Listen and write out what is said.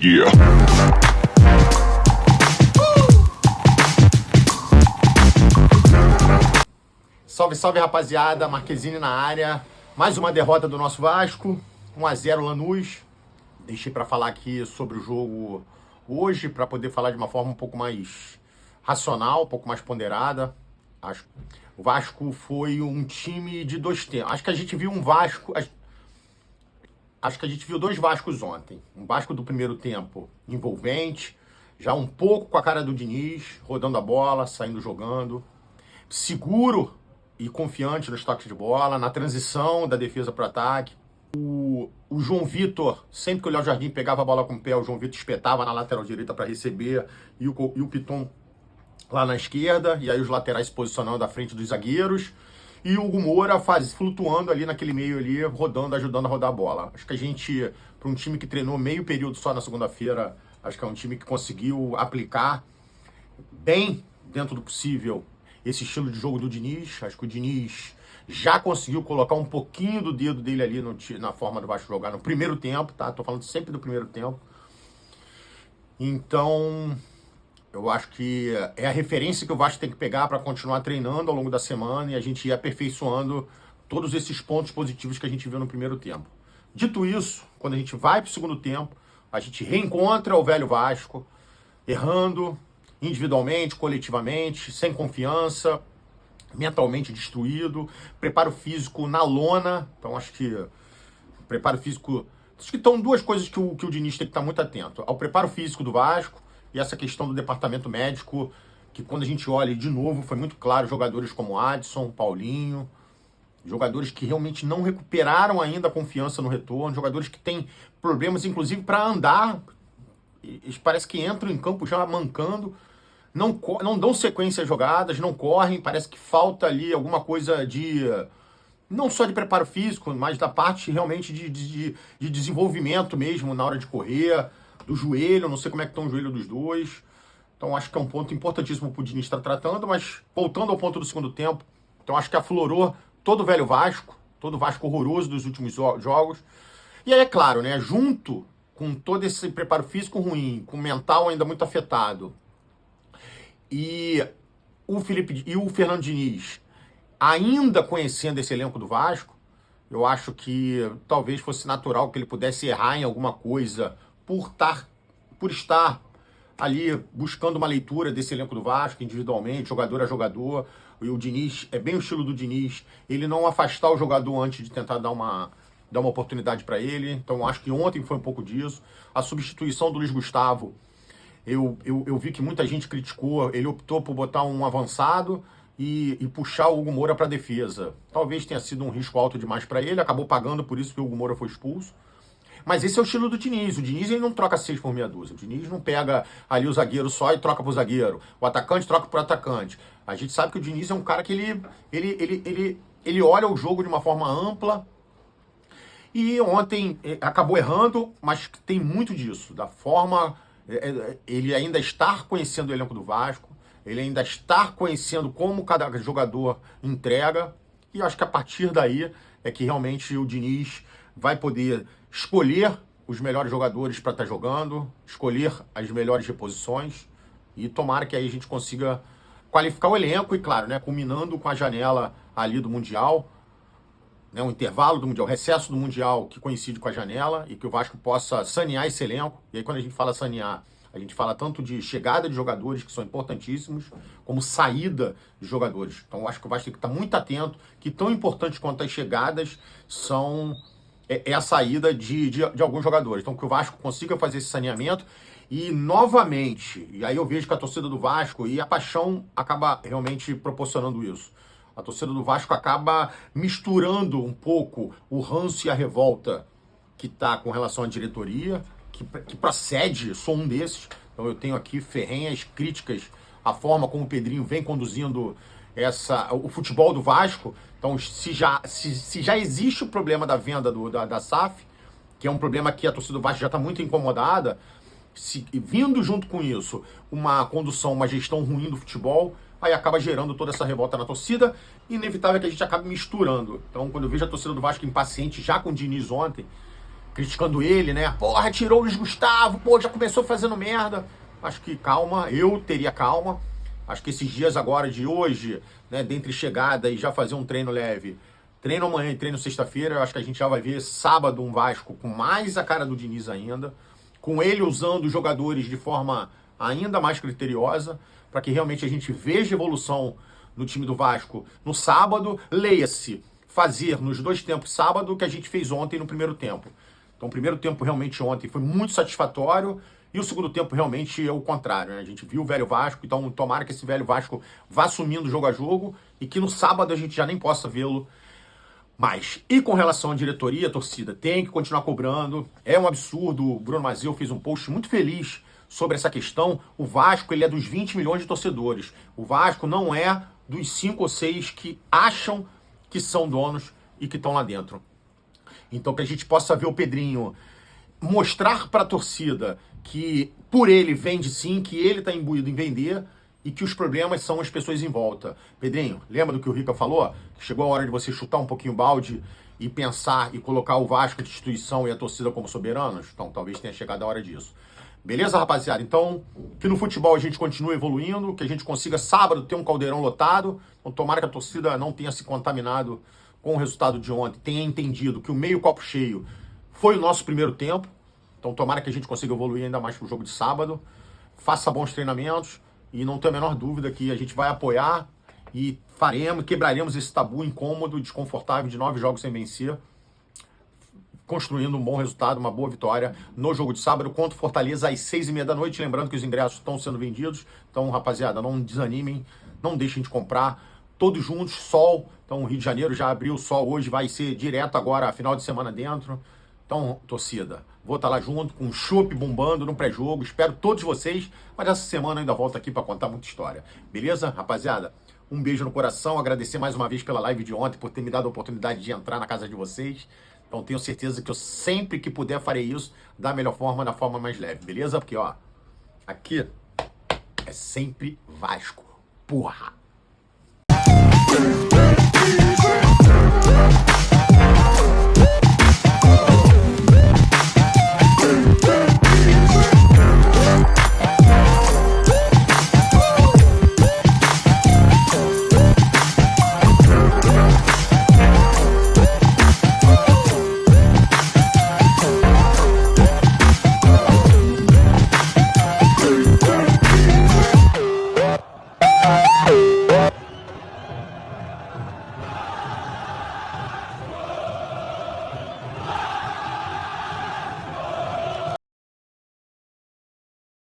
Yeah. Salve, salve, rapaziada. Marquezine na área. Mais uma derrota do nosso Vasco. 1-0 Lanús. Deixei para falar aqui sobre o jogo hoje, para poder falar de uma forma um pouco mais racional, um pouco mais ponderada. O Vasco foi um time de dois tempos. Acho que a gente viu um Vasco... Acho que a gente viu dois Vascos ontem. Um Vasco do primeiro tempo envolvente, já um pouco com a cara do Diniz, rodando a bola, saindo jogando, seguro e confiante nos toques de bola, na transição da defesa para o ataque. O João Vitor, sempre que o Léo Jardim pegava a bola com o pé, o João Vitor espetava na lateral direita para receber, e o Piton lá na esquerda, e aí os laterais se posicionando à frente dos zagueiros, e o Hugo Moura flutuando ali naquele meio ali, rodando, ajudando a rodar a bola. Acho que a gente, para um time que treinou meio período só na segunda-feira, acho que é um time que conseguiu aplicar bem, dentro do possível, esse estilo de jogo do Diniz. Acho que o Diniz já conseguiu colocar um pouquinho do dedo dele ali na forma do Vasco jogar no primeiro tempo, tá? Tô falando sempre do primeiro tempo. Então, eu acho que é a referência que o Vasco tem que pegar para continuar treinando ao longo da semana e a gente ir aperfeiçoando todos esses pontos positivos que a gente viu no primeiro tempo. Dito isso, quando a gente vai para o segundo tempo, a gente reencontra o velho Vasco, errando individualmente, coletivamente, sem confiança, mentalmente destruído, preparo físico na lona. Então acho que o preparo físico... Acho que estão duas coisas que o Diniz tem que estar muito atento. Ao preparo físico do Vasco e essa questão do departamento médico, que quando a gente olha de novo, foi muito claro, jogadores como Adson, Paulinho, jogadores que realmente não recuperaram ainda a confiança no retorno, jogadores que têm problemas, inclusive, para andar. Eles parece que entram em campo já mancando, não dão sequência às jogadas, não correm, parece que falta ali alguma coisa de... não só de preparo físico, mas da parte realmente de desenvolvimento mesmo na hora de correr, do joelho, não sei como é que estão o joelho dos dois. Então acho que é um ponto importantíssimo para o Diniz estar tratando, mas voltando ao ponto do segundo tempo, então acho que aflorou todo o velho Vasco, todo o Vasco horroroso dos últimos jogos. E aí é claro, né, junto com todo esse preparo físico ruim, com o mental ainda muito afetado, e o Fernando Diniz ainda conhecendo esse elenco do Vasco, eu acho que talvez fosse natural que ele pudesse errar em alguma coisa por estar ali buscando uma leitura desse elenco do Vasco individualmente, jogador a jogador. E o Diniz, é bem o estilo do Diniz, ele não afastar o jogador antes de tentar dar uma oportunidade para ele. Então acho que ontem foi um pouco disso. A substituição do Luiz Gustavo, eu vi que muita gente criticou, ele optou por botar um avançado e puxar o Hugo Moura para a defesa. Talvez tenha sido um risco alto demais para ele, acabou pagando, por isso que o Hugo Moura foi expulso. Mas esse é o estilo do Diniz. O Diniz ele não troca 6 por meia dúzia. O Diniz não pega ali o zagueiro só e troca pro zagueiro. O atacante troca pro atacante. A gente sabe que o Diniz é um cara que ele olha o jogo de uma forma ampla. E ontem acabou errando, mas tem muito disso. Da forma... ele ainda está conhecendo o elenco do Vasco. Ele ainda está conhecendo como cada jogador entrega. E eu acho que a partir daí é que realmente o Diniz vai poder escolher os melhores jogadores para estar jogando, escolher as melhores reposições e tomara que aí a gente consiga qualificar o elenco e, claro, né, culminando com a janela ali do Mundial, né, o intervalo do Mundial, o recesso do Mundial que coincide com a janela e que o Vasco possa sanear esse elenco. E aí quando a gente fala sanear, a gente fala tanto de chegada de jogadores, que são importantíssimos, como saída de jogadores. Então eu acho que o Vasco tem que estar muito atento, que tão importante quanto as chegadas é a saída de alguns jogadores. Então que o Vasco consiga fazer esse saneamento e novamente, e aí eu vejo que a torcida do Vasco e a paixão acaba realmente proporcionando isso. A torcida do Vasco acaba misturando um pouco o ranço e a revolta que está com relação à diretoria, que procede, sou um desses. Então eu tenho aqui ferrenhas críticas à forma como o Pedrinho vem conduzindo o futebol do Vasco. Então se já existe o problema da venda da SAF, que é um problema que a torcida do Vasco já está muito incomodada, vindo junto com isso uma condução, uma gestão ruim do futebol, aí acaba gerando toda essa revolta na torcida, inevitável que a gente acabe misturando. Então, quando eu vejo a torcida do Vasco impaciente já com o Diniz ontem, criticando ele, né? Porra, tirou o Luiz Gustavo, pô, já começou fazendo merda. Acho que calma, eu teria calma. Acho que esses dias agora de hoje, né, dentre chegada e já fazer um treino leve, treino amanhã e treino sexta-feira, eu acho que a gente já vai ver sábado um Vasco com mais a cara do Diniz ainda, com ele usando os jogadores de forma ainda mais criteriosa, para que realmente a gente veja evolução no time do Vasco no sábado. Leia-se, fazer nos 2 tempos sábado o que a gente fez ontem no primeiro tempo. Então o primeiro tempo realmente ontem foi muito satisfatório, e o segundo tempo realmente é o contrário, né? A gente viu o velho Vasco, então tomara que esse velho Vasco vá sumindo jogo a jogo e que no sábado a gente já nem possa vê-lo mais. E com relação à diretoria, a torcida tem que continuar cobrando. É um absurdo. O Bruno Mazzeo fez um post muito feliz sobre essa questão. O Vasco, ele é dos 20 milhões de torcedores. O Vasco não é dos 5 ou 6 que acham que são donos e que estão lá dentro. Então que a gente possa ver o Pedrinho mostrar para a torcida que por ele vende sim, que ele está imbuído em vender e que os problemas são as pessoas em volta. Pedrinho, lembra do que o Rica falou? Que chegou a hora de você chutar um pouquinho o balde e pensar e colocar o Vasco de instituição e a torcida como soberanos? Então talvez tenha chegado a hora disso. Beleza, rapaziada? Então, que no futebol a gente continue evoluindo, que a gente consiga sábado ter um caldeirão lotado. Então, tomara que a torcida não tenha se contaminado com o resultado de ontem, tenha entendido que o meio copo cheio foi o nosso primeiro tempo. Então tomara que a gente consiga evoluir ainda mais pro jogo de sábado. Faça bons treinamentos e não tenho a menor dúvida que a gente vai apoiar e quebraremos esse tabu incômodo, desconfortável de 9 jogos sem vencer, construindo um bom resultado, uma boa vitória no jogo de sábado contra o Fortaleza às 6h30 da noite. Lembrando que os ingressos estão sendo vendidos. Então, rapaziada, não desanimem, não deixem de comprar. Todos juntos, sol. Então, o Rio de Janeiro já abriu o sol hoje, vai ser direto agora, final de semana dentro. Então, torcida, vou estar lá junto com o chopp bombando no pré-jogo. Espero todos vocês, mas essa semana eu ainda volto aqui para contar muita história. Beleza, rapaziada? Um beijo no coração, agradecer mais uma vez pela live de ontem, por ter me dado a oportunidade de entrar na casa de vocês. Então, tenho certeza que eu sempre que puder farei isso da melhor forma, da forma mais leve, beleza? Porque, ó, aqui é sempre Vasco. Porra!